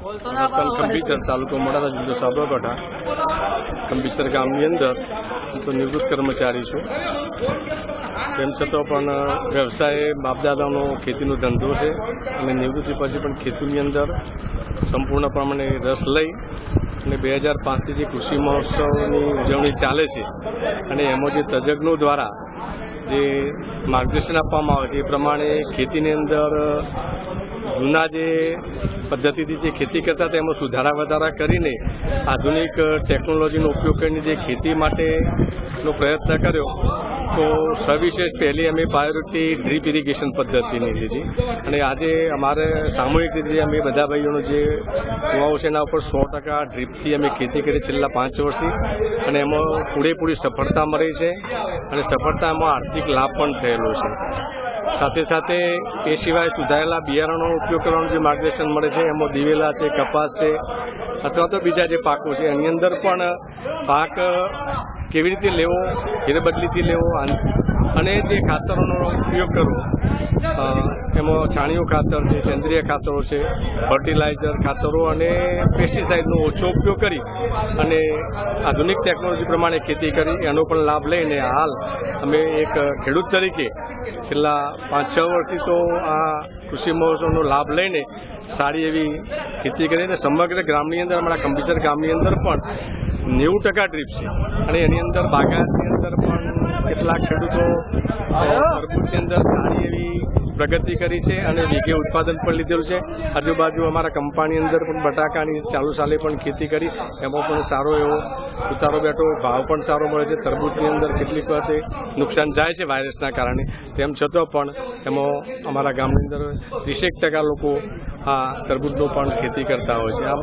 વતન કંબીચર તાલુકો મોડાસા જિલ્લો સાબરકાંઠા કંબીચર ગામની અંદર હું તો નિવૃત્ત કર્મચારી છું. તેમ છતાં પણ વ્યવસાય બાપદાદાનો ખેતીનો ધંધો છે અને નિવૃત્તિ પછી પણ ખેતીની અંદર સંપૂર્ણપણે રસ લઈ અને 2005થી જે કૃષિ મહોત્સવની ઉજવણી ચાલે છે અને એમાં જે તજજ્ઞો દ્વારા જે માર્ગદર્શન આપવામાં આવે છે એ પ્રમાણે ખેતીની અંદર જૂના જે પદ્ધતિથી જે ખેતી કરતા હતા એમાં સુધારા વધારા કરીને આધુનિક ટેકનોલોજીનો ઉપયોગ કરીને જે ખેતી માટેનો પ્રયત્ન કર્યો તો સવિશેષ પહેલી અમે પ્રાયોરિટી ડ્રીપ ઇરિગેશન પદ્ધતિની લીધી અને આજે અમારે સામૂહિક રીતે અમે બધા ભાઈઓનો જે કુવાઓ છે એના ઉપર 100% ડ્રીપથી અમે ખેતી કરી છેલ્લા 5 વર્ષથી અને એમાં પૂરેપૂરી સફળતા મળી છે અને સફળતામાં આર્થિક લાભ પણ થયેલો છે. સાથે સાથે એ સિવાય સુધારેલા બિયારણોનો ઉપયોગ કરવાનું જે માર્ગદર્શન મળે છે એમાં દિવેલા છે, કપાસ છે અથવા તો બીજા જે પાકો છે એની અંદર પણ પાક કેવી રીતે લેવો, ફેરબદલીથી લેવો અને જે ખાતરોનો ઉપયોગ કરવો એમાં છાણિયું ખાતર છે, સેન્દ્રિય ખાતરો છે, ફર્ટિલાઇઝર ખાતરો અને પેસ્ટિસાઇડનો ઓછો ઉપયોગ કરી અને આધુનિક ટેકનોલોજી પ્રમાણે ખેતી કરી એનો પણ લાભ લઈને હાલ અમે એક ખેડૂત તરીકે છેલ્લા 5-6 વર્ષથી તો આ કૃષિ મહોત્સવનો લાભ લઈને સારી એવી ખેતી કરીને સમગ્ર ગ્રામની અંદર અમારા કંબીચર ગામની અંદર પણ 90% ડ્રીપ છે અને એની અંદર બાગાયતની અંદર પણ કેટલાક ખેડૂતો તરબૂચની અંદર સારી એવી પ્રગતિ કરી છે અને વીઘે ઉત્પાદન પણ લીધેલું છે. આજુબાજુ અમારા કંપાની અંદર પણ બટાકાની ચાલુ સાલે પણ ખેતી કરી એમાં પણ સારો એવો ઉતારો બેઠો, ભાવ પણ સારો મળે છે. તરબૂચની અંદર કેટલીક વખતે નુકસાન જાય છે વાયરસના કારણે, તેમ છતાં પણ એમાં અમારા ગામની અંદર 30% લોકો આ તરબૂચનો પણ ખેતી કરતા હોય છે. આમ